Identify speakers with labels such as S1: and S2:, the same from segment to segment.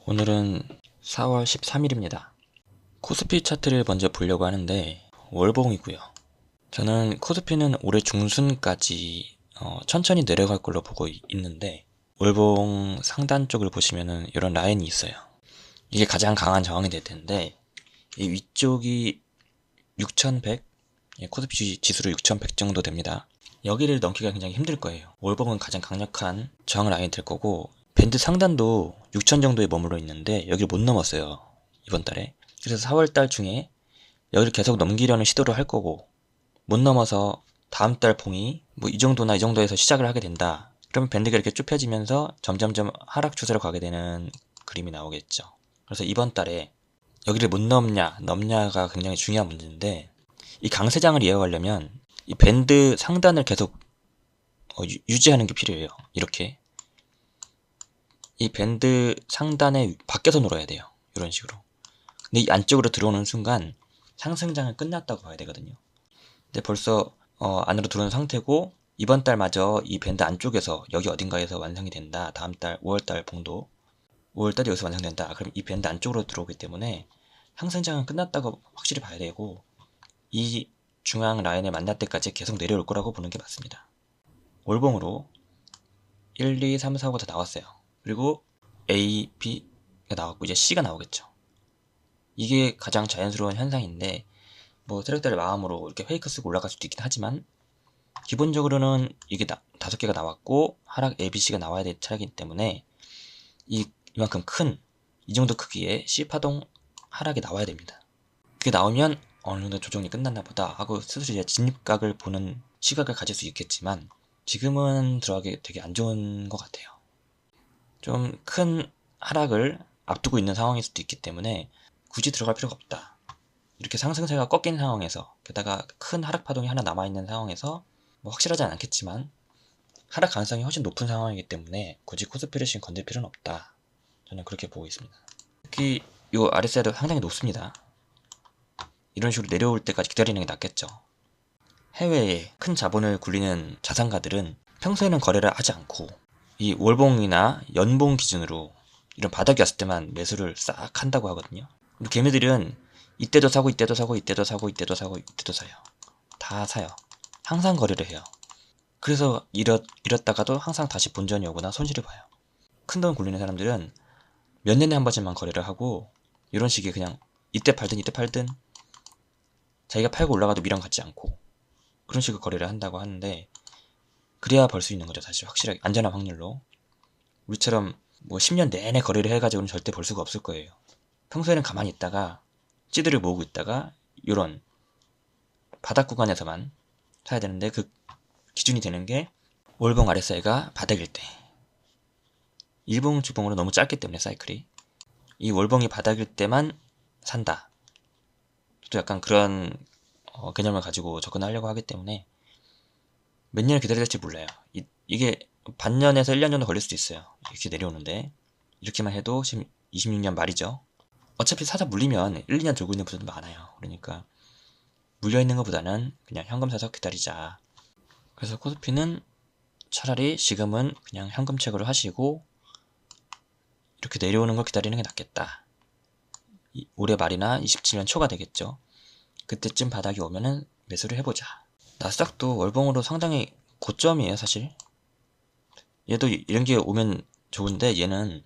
S1: 오늘은 4월 13일입니다. 코스피 차트를 먼저 보려고 하는데 월봉이고요. 저는 코스피는 올해 중순까지 천천히 내려갈 걸로 보고 있는데 월봉 상단 쪽을 보시면은 이런 라인이 있어요. 이게 가장 강한 저항이 될 텐데 이 위쪽이 6100, 코스피 지수로 6100 정도 됩니다. 여기를 넘기가 굉장히 힘들 거예요. 월봉은 가장 강력한 저항 라인이 될 거고 밴드 상단도 6000 정도에 머물러 있는데 여기를 못 넘었어요, 이번 달에. 그래서 4월달 중에 여기를 계속 넘기려는 시도를 할 거고, 못 넘어서 다음 달 봉이 뭐 이 정도나 이 정도에서 시작을 하게 된다. 그러면 밴드가 이렇게 쭉 펴지면서 점점점 하락 추세로 가게 되는 그림이 나오겠죠. 그래서 이번 달에 여기를 못 넘냐가 굉장히 중요한 문제인데, 이 강세장을 이어가려면 이 밴드 상단을 계속 유지하는 게 필요해요. 이렇게 이 밴드 상단에 밖에서 놀아야 돼요. 이런 식으로. 근데 이 안쪽으로 들어오는 순간 상승장은 끝났다고 봐야 되거든요. 근데 벌써 안으로 들어온 상태고 이번 달마저 이 밴드 안쪽에서 여기 어딘가에서 완성이 된다. 다음 달 5월달 봉도 5월달에 여기서 완성된다. 그럼 이 밴드 안쪽으로 들어오기 때문에 상승장은 끝났다고 확실히 봐야 되고 이 중앙 라인을 만날 때까지 계속 내려올 거라고 보는 게 맞습니다. 월봉으로 1, 2, 3, 4, 5가 다 나왔어요. 그리고 A, B가 나왔고 이제 C가 나오겠죠. 이게 가장 자연스러운 현상인데 뭐 세력들의 마음으로 이렇게 페이크 쓰고 올라갈 수도 있긴 하지만 기본적으로는 이게 5개가 나왔고 하락 A, B, C가 나와야 될 차례이기 때문에 이만큼 큰 이 정도 크기의 C파동 하락이 나와야 됩니다. 그게 나오면 어느 정도 조정이 끝났나 보다 하고 스스로 이제 진입각을 보는 시각을 가질 수 있겠지만 지금은 들어가기 되게 안 좋은 것 같아요. 좀 큰 하락을 앞두고 있는 상황일 수도 있기 때문에 굳이 들어갈 필요가 없다. 이렇게 상승세가 꺾인 상황에서 게다가 큰 하락 파동이 하나 남아있는 상황에서 뭐 확실하지 않겠지만 하락 가능성이 훨씬 높은 상황이기 때문에 굳이 코스피를 지금 건들 필요는 없다. 저는 그렇게 보고 있습니다. 특히 이 RSI도 상당히 높습니다. 이런 식으로 내려올 때까지 기다리는 게 낫겠죠. 해외에 큰 자본을 굴리는 자산가들은 평소에는 거래를 하지 않고 이 월봉이나 연봉 기준으로 이런 바닥이 왔을 때만 매수를 싹 한다고 하거든요. 근데 걔네들은 이때도 사고 이때도 사고 이때도 사고 이때도 사고 이때도 사요. 다 사요. 항상 거래를 해요. 그래서 이랬다가도 항상 다시 본전이 오거나 손실을 봐요. 큰돈 굴리는 사람들은 몇 년에 한 번씩만 거래를 하고 이런 식의 그냥 이때 팔든 자기가 팔고 올라가도 미련 갖지 않고 그런 식으로 거래를 한다고 하는데 그래야 벌 수 있는 거죠. 사실 확실하게 안전한 확률로. 우리처럼 뭐 10년 내내 거래를 해가지고는 절대 벌 수가 없을 거예요. 평소에는 가만히 있다가 찌들을 모으고 있다가 이런 바닥 구간에서만 사야 되는데 그 기준이 되는 게 월봉 RSI가 바닥일 때 일봉 주봉으로 너무 짧기 때문에 사이클이 이 월봉이 바닥일 때만 산다. 또 약간 그런 개념을 가지고 접근하려고 하기 때문에 몇 년을 기다려야 될지 몰라요. 이게 반년에서 1년 정도 걸릴 수도 있어요. 이렇게 내려오는데 이렇게만 해도 지금 26년 말이죠. 어차피 사서 물리면 1, 2년 들고 있는 분들도 많아요. 그러니까 물려있는 것보다는 그냥 현금 사서 기다리자. 그래서 코스피는 차라리 지금은 그냥 현금 채굴을 하시고 이렇게 내려오는 걸 기다리는 게 낫겠다. 올해 말이나 27년 초가 되겠죠. 그때쯤 바닥이 오면은 매수를 해보자. 나스닥도 월봉으로 상당히 고점이에요, 사실. 얘도 이런 게 오면 좋은데 얘는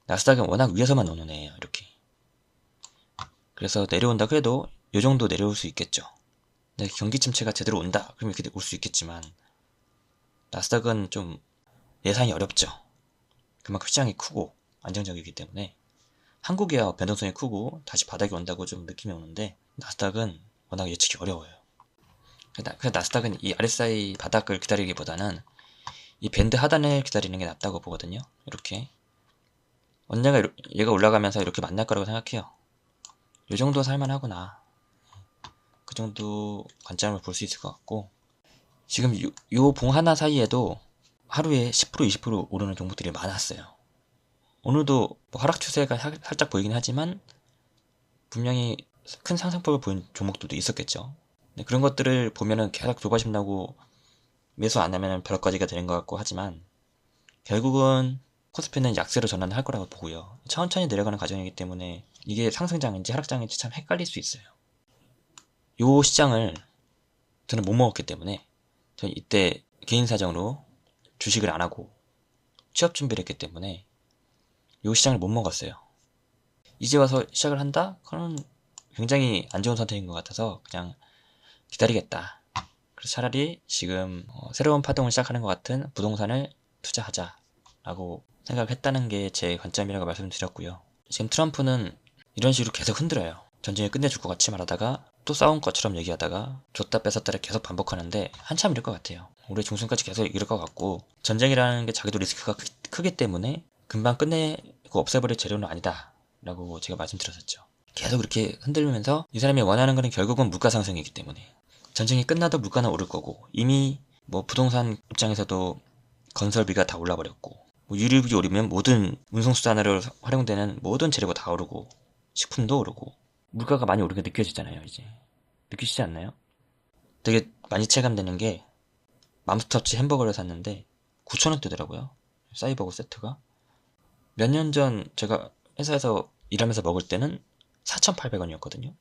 S1: 나스닥은 워낙 위에서만 오는 애예요, 이렇게. 그래서 내려온다 그래도 요 정도 내려올 수 있겠죠. 근데 경기 침체가 제대로 온다 그럼 이렇게 올 수 있겠지만 나스닥은 좀 예상이 어렵죠. 그만큼 시장이 크고 안정적이기 때문에 한국이야 변동성이 크고 다시 바닥이 온다고 좀 느낌이 오는데 나스닥은 워낙 예측이 어려워요. 그래서 나스닥은 이 RSI 바닥을 기다리기보다는 이 밴드 하단을 기다리는 게 낫다고 보거든요. 이렇게 언젠가 얘가 올라가면서 이렇게 만날 거라고 생각해요. 요 정도 살만하구나. 그 정도 관점을 볼 수 있을 것 같고 지금 요 봉 하나 사이에도 하루에 10% 20% 오르는 종목들이 많았어요. 오늘도 뭐 하락 추세가 살짝 보이긴 하지만 분명히 큰 상승폭을 보인 종목들도 있었겠죠. 그런 것들을 보면은 계속 조바심 나고 매수 안 하면 벼락가지가 되는 것 같고 하지만 결국은 코스피는 약세로 전환할 거라고 보고요. 천천히 내려가는 과정이기 때문에 이게 상승장인지 하락장인지 참 헷갈릴 수 있어요. 요 시장을 저는 못 먹었기 때문에 저는 이때 개인 사정으로 주식을 안 하고 취업 준비를 했기 때문에 요 시장을 못 먹었어요. 이제 와서 시작을 한다? 그건 굉장히 안 좋은 선택인 것 같아서 그냥 기다리겠다. 그래서 차라리 지금 새로운 파동을 시작하는 것 같은 부동산을 투자하자라고 생각을 했다는 게 제 관점이라고 말씀드렸고요. 지금 트럼프는 이런 식으로 계속 흔들어요. 전쟁을 끝내줄 것 같이 말하다가 또 싸운 것처럼 얘기하다가 줬다 뺏었다를 계속 반복하는데 한참 이럴 것 같아요. 올해 중순까지 계속 이럴 것 같고, 전쟁이라는 게 자기도 리스크가 크기 때문에 금방 끝내고 없애버릴 재료는 아니다 라고 제가 말씀드렸었죠. 계속 이렇게 흔들면서 이 사람이 원하는 거는 결국은 물가 상승이기 때문에 전쟁이 끝나도 물가는 오를 거고, 이미 뭐 부동산 입장에서도 건설비가 다 올라버렸고, 뭐 유류비 오르면 모든 운송수단으로 활용되는 모든 재료가 다 오르고 식품도 오르고 물가가 많이 오르게 느껴지잖아요. 이제 느끼시지 않나요? 되게 많이 체감되는 게, 맘스터치 햄버거를 샀는데 9,000원대더라고요. 사이버거 세트가. 몇 년 전 제가 회사에서 일하면서 먹을 때는 4,800원이었거든요.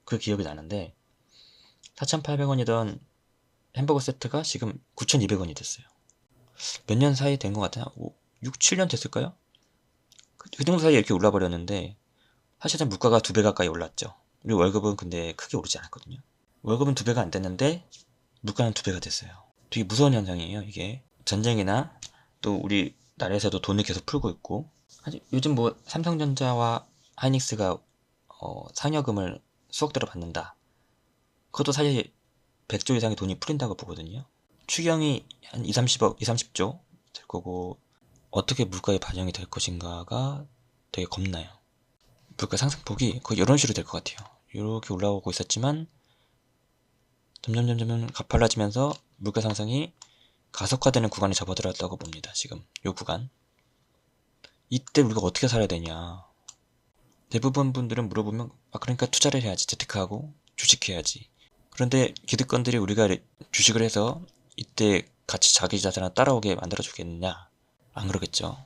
S1: 그 기억이 나는데 4,800원이던 햄버거 세트가 지금 9,200원이 됐어요. 몇 년 사이 된 것 같아요. 6, 7년 됐을까요? 그 정도 사이에 이렇게 올라버렸는데 사실은 물가가 2배 가까이 올랐죠. 우리 월급은 근데 크게 오르지 않았거든요. 월급은 2배가 안 됐는데 물가는 2배가 됐어요. 되게 무서운 현상이에요, 이게. 전쟁이나 또 우리 나라에서도 돈을 계속 풀고 있고, 요즘 뭐 삼성전자와 하이닉스가 상여금을 수억대로 받는다. 그것도 사실 100조 이상의 돈이 풀린다고 보거든요. 추경이 한 2, 30억, 2, 30조 될 거고, 어떻게 물가에 반영이 될 것인가가 되게 겁나요. 물가 상승폭이 거의 이런 식으로 될 것 같아요. 이렇게 올라오고 있었지만 점점 가팔라지면서 물가 상승이 가속화되는 구간에 접어들었다고 봅니다. 지금 이 구간. 이때 우리가 어떻게 살아야 되냐. 대부분 분들은 물어보면 그러니까 투자를 해야지, 재테크하고 주식해야지. 그런데 기득권들이 우리가 주식을 해서 이때 같이 자기 자산을 따라오게 만들어주겠느냐? 안 그러겠죠.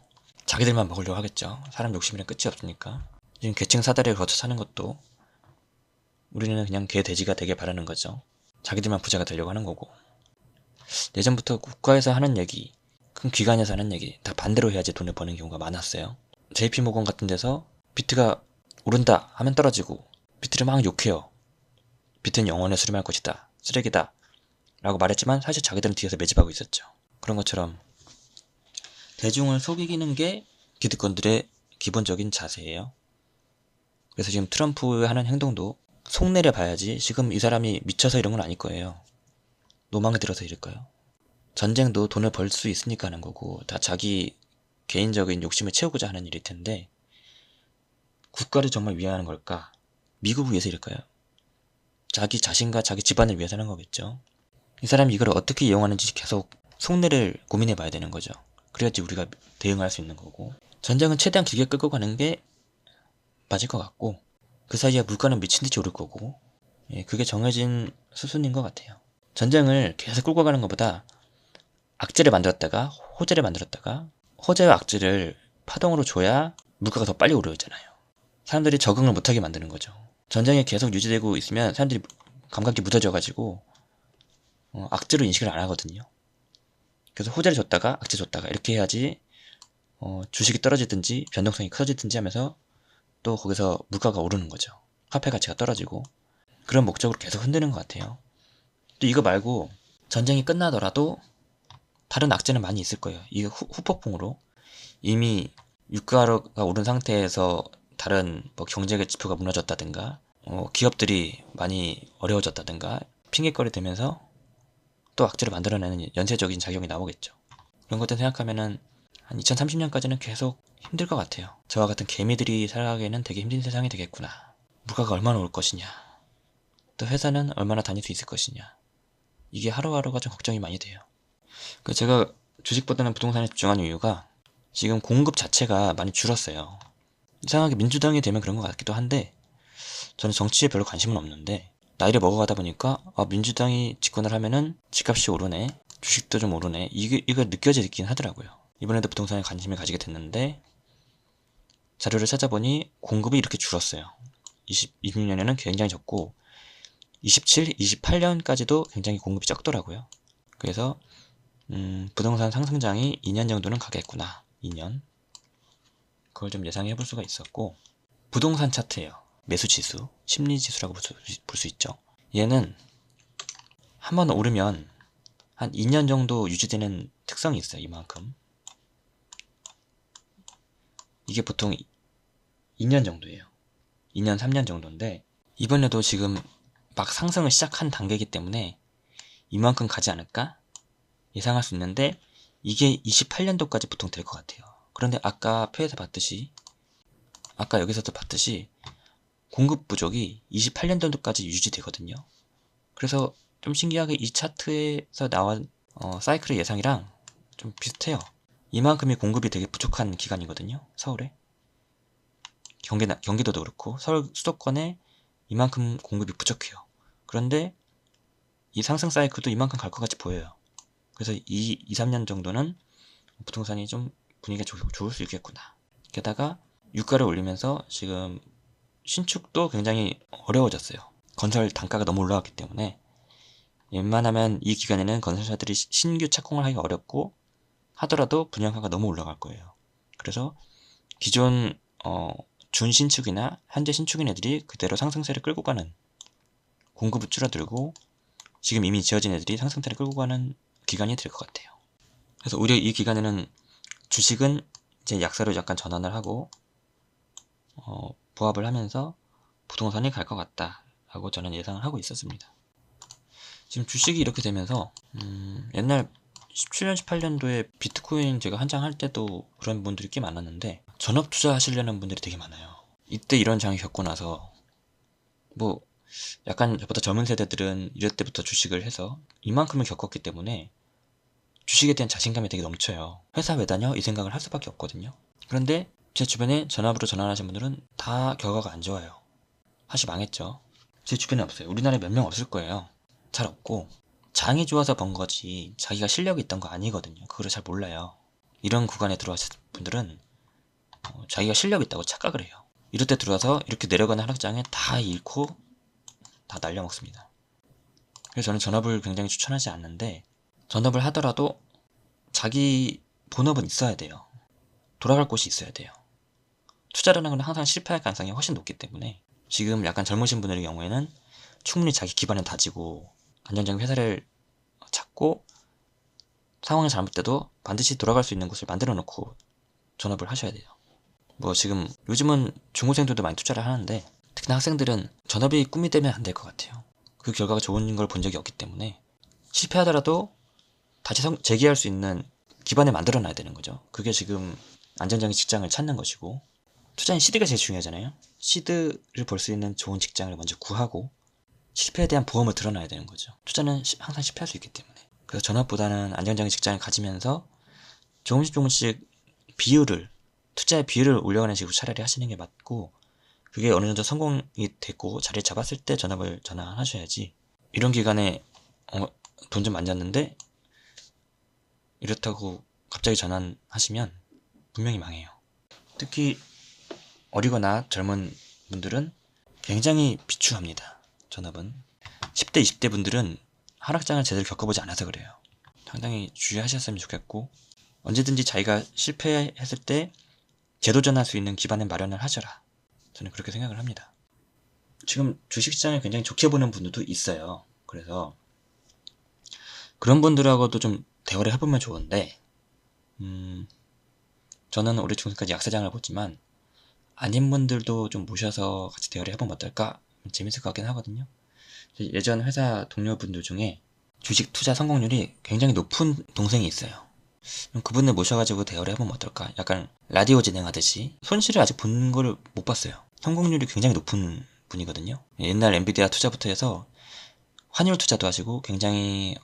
S1: 자기들만 먹으려고 하겠죠. 사람 욕심이란 끝이 없으니까. 지금 계층 사다리를 거쳐 사는 것도 우리는 그냥 개 돼지가 되게 바라는 거죠. 자기들만 부자가 되려고 하는 거고. 예전부터 국가에서 하는 얘기, 큰 기관에서 하는 얘기 다 반대로 해야지 돈을 버는 경우가 많았어요. JP모건 같은 데서 비트가 오른다 하면 떨어지고, 비트를 막 욕해요. 비트는 영원에 수렴할 것이다, 쓰레기다 라고 말했지만 사실 자기들은 뒤에서 매집하고 있었죠. 그런 것처럼 대중을 속이는 게 기득권들의 기본적인 자세예요. 그래서 지금 트럼프 하는 행동도 속내려 봐야지 지금 이 사람이 미쳐서 이런 건 아닐 거예요. 노망에 들어서 이럴까요? 전쟁도 돈을 벌 수 있으니까 하는 거고 다 자기 개인적인 욕심을 채우고자 하는 일일 텐데, 국가를 정말 위하는 걸까? 미국을 위해서 이럴까요? 자기 자신과 자기 집안을 위해서 하는 거겠죠. 이 사람이 이걸 어떻게 이용하는지 계속 속내를 고민해 봐야 되는 거죠. 그래야지 우리가 대응할 수 있는 거고. 전쟁은 최대한 길게 끌고 가는 게 맞을 것 같고, 그 사이에 물가는 미친듯이 오를 거고, 그게 정해진 수순인 것 같아요. 전쟁을 계속 끌고 가는 것보다 악재를 만들었다가 호재를 만들었다가, 호재와 악재를 파동으로 줘야 물가가 더 빨리 오르잖아요. 사람들이 적응을 못하게 만드는 거죠. 전쟁이 계속 유지되고 있으면 사람들이 감각이 무뎌져가지고 악재로 인식을 안 하거든요. 그래서 호재를 줬다가 악재 줬다가 이렇게 해야지 주식이 떨어지든지 변동성이 커지든지 하면서 또 거기서 물가가 오르는 거죠. 화폐 가치가 떨어지고. 그런 목적으로 계속 흔드는 것 같아요. 또 이거 말고 전쟁이 끝나더라도 다른 악재는 많이 있을 거예요. 이게 후폭풍으로 이미 유가가 오른 상태에서 다른 뭐 경제 지표가 무너졌다든가, 기업들이 많이 어려워졌다든가 핑계거리 되면서 또 악재를 만들어내는 연쇄적인 작용이 나오겠죠. 그런 것들 생각하면은 한 2030년까지는 계속 힘들 것 같아요. 저와 같은 개미들이 살아가기에는 되게 힘든 세상이 되겠구나. 물가가 얼마나 올 것이냐, 또 회사는 얼마나 다닐 수 있을 것이냐, 이게 하루하루가 좀 걱정이 많이 돼요. 제가 주식보다는 부동산에 집중하는 이유가 지금 공급 자체가 많이 줄었어요. 이상하게 민주당이 되면 그런 것 같기도 한데, 저는 정치에 별로 관심은 없는데 나이를 먹어가다 보니까 민주당이 집권을 하면은 집값이 오르네, 주식도 좀 오르네, 이거 느껴지긴 하더라고요. 이번에도 부동산에 관심을 가지게 됐는데 자료를 찾아보니 공급이 이렇게 줄었어요. 20년에는 굉장히 적고 27, 28년까지도 굉장히 공급이 적더라고요. 그래서 부동산 상승장이 2년 정도는 가겠구나. 2년. 그걸 좀 예상해 볼 수가 있었고, 부동산 차트예요. 매수지수, 심리지수라고 볼 수 있죠. 얘는 한번 오르면 한 2년 정도 유지되는 특성이 있어요. 이만큼. 이게 보통 2년 정도예요. 2년, 3년 정도인데 이번에도 지금 막 상승을 시작한 단계이기 때문에 이만큼 가지 않을까 예상할 수 있는데 이게 28년도까지 보통 될 것 같아요. 그런데 아까 표에서 봤듯이 아까 여기서도 봤듯이 공급 부족이 28년도까지 유지되거든요. 그래서 좀 신기하게 이 차트에서 나온 사이클의 예상이랑 좀 비슷해요. 이만큼이 공급이 되게 부족한 기간이거든요. 서울에. 경기도도 그렇고 서울 수도권에 이만큼 공급이 부족해요. 그런데 이 상승 사이클도 이만큼 갈 것 같이 보여요. 그래서 2, 3년 정도는 부동산이 좀 분위기가 좋을 수 있겠구나. 게다가 유가를 올리면서 지금 신축도 굉장히 어려워졌어요. 건설 단가가 너무 올라왔기 때문에 웬만하면 이 기간에는 건설사들이 신규 착공을 하기가 어렵고 하더라도 분양가가 너무 올라갈 거예요. 그래서 기존 준신축이나 현재 신축인 애들이 그대로 상승세를 끌고 가는, 공급이 줄어들고 지금 이미 지어진 애들이 상승세를 끌고 가는 기간이 될 것 같아요. 그래서 오히려 이 기간에는 주식은 이제 약세로 약간 전환을 하고 부합을 하면서 부동산이 갈 것 같다라고 저는 예상을 하고 있었습니다. 지금 주식이 이렇게 되면서 옛날 17년, 18년도에 비트코인 제가 한창 할 때도 그런 분들이 꽤 많았는데 전업 투자하시려는 분들이 되게 많아요. 이때 이런 장을 겪고 나서 뭐 약간 저보다 젊은 세대들은 이럴 때부터 주식을 해서 이만큼을 겪었기 때문에 주식에 대한 자신감이 되게 넘쳐요. 회사 왜 다녀? 이 생각을 할 수밖에 없거든요. 그런데 제 주변에 전업으로 전환하신 분들은 다 결과가 안 좋아요. 사실 망했죠. 제 주변에 없어요. 우리나라에 몇 명 없을 거예요. 잘 없고 장이 좋아서 번 거지 자기가 실력이 있던 거 아니거든요. 그거를 잘 몰라요. 이런 구간에 들어왔을 분들은 자기가 실력이 있다고 착각을 해요. 이럴 때 들어와서 이렇게 내려가는 하락장에 다 잃고 다 날려먹습니다. 그래서 저는 전업을 굉장히 추천하지 않는데 전업을 하더라도 자기 본업은 있어야 돼요. 돌아갈 곳이 있어야 돼요. 투자라는 건 항상 실패할 가능성이 훨씬 높기 때문에 지금 약간 젊으신 분들의 경우에는 충분히 자기 기반을 다지고 안정적인 회사를 찾고 상황이 잘못돼도 반드시 돌아갈 수 있는 곳을 만들어 놓고 전업을 하셔야 돼요. 뭐 지금 요즘은 중고생들도 많이 투자를 하는데 특히나 학생들은 전업이 꿈이 되면 안 될 것 같아요. 그 결과가 좋은 걸 본 적이 없기 때문에 실패하더라도 다시 재기할 수 있는 기반을 만들어 놔야 되는 거죠. 그게 지금 안정적인 직장을 찾는 것이고 투자는 시드가 제일 중요하잖아요. 시드를 볼 수 있는 좋은 직장을 먼저 구하고 실패에 대한 보험을 들어놔야 되는 거죠. 투자는 항상 실패할 수 있기 때문에. 그래서 전업보다는 안정적인 직장을 가지면서 조금씩 투자의 비율을 올려가는 식으로 차라리 하시는 게 맞고 그게 어느 정도 성공이 됐고 자리를 잡았을 때 전업을 전환하셔야지 이런 기간에 돈 좀 만졌는데 이렇다고 갑자기 전환하시면 분명히 망해요. 특히 어리거나 젊은 분들은 굉장히 비추합니다. 전업은 10대, 20대 분들은 하락장을 제대로 겪어보지 않아서 그래요. 상당히 주의하셨으면 좋겠고 언제든지 자기가 실패했을 때 재도전할 수 있는 기반을 마련을 하셔라. 저는 그렇게 생각을 합니다. 지금 주식시장을 굉장히 좋게 보는 분들도 있어요. 그래서 그런 분들하고도 좀 대화를 해보면 좋은데 저는 올해 중순까지 약세장을 보지만 아닌 분들도 좀 모셔서 같이 대화를 해보면 어떨까? 재밌을 것 같긴 하거든요. 예전 회사 동료분들 중에 주식 투자 성공률이 굉장히 높은 동생이 있어요. 그분을 모셔가지고 대화를 해보면 어떨까? 약간 라디오 진행하듯이 손실을 아직 본 걸 못 봤어요. 성공률이 굉장히 높은 분이거든요. 옛날 엔비디아 투자부터 해서 환율 투자도 하시고 굉장히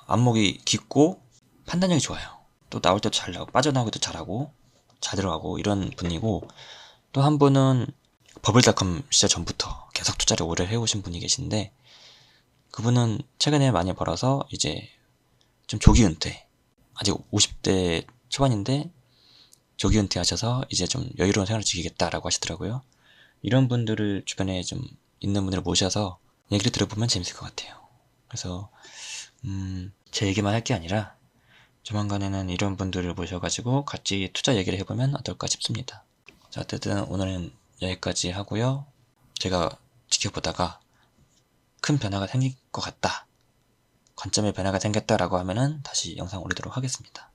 S1: 안목이 깊고 판단력이 좋아요. 또 나올 때도 잘 나오고 빠져나오기도 잘하고 잘 들어가고 이런 분이고 또 한 분은 버블닷컴 시절 전부터 계속 투자를 오래 해오신 분이 계신데 그분은 최근에 많이 벌어서 이제 좀 조기 은퇴 아직 50대 초반인데 조기 은퇴하셔서 이제 좀 여유로운 생활을 즐기겠다라고 하시더라고요. 이런 분들을 주변에 좀 있는 분들을 모셔서 얘기를 들어보면 재밌을 것 같아요. 그래서 제 얘기만 할 게 아니라 조만간에는 이런 분들을 모셔가지고 같이 투자 얘기를 해보면 어떨까 싶습니다. 자, 어쨌든 오늘은 여기까지 하고요. 제가 지켜보다가 큰 변화가 생길 것 같다, 관점의 변화가 생겼다라고 하면은 다시 영상 올리도록 하겠습니다.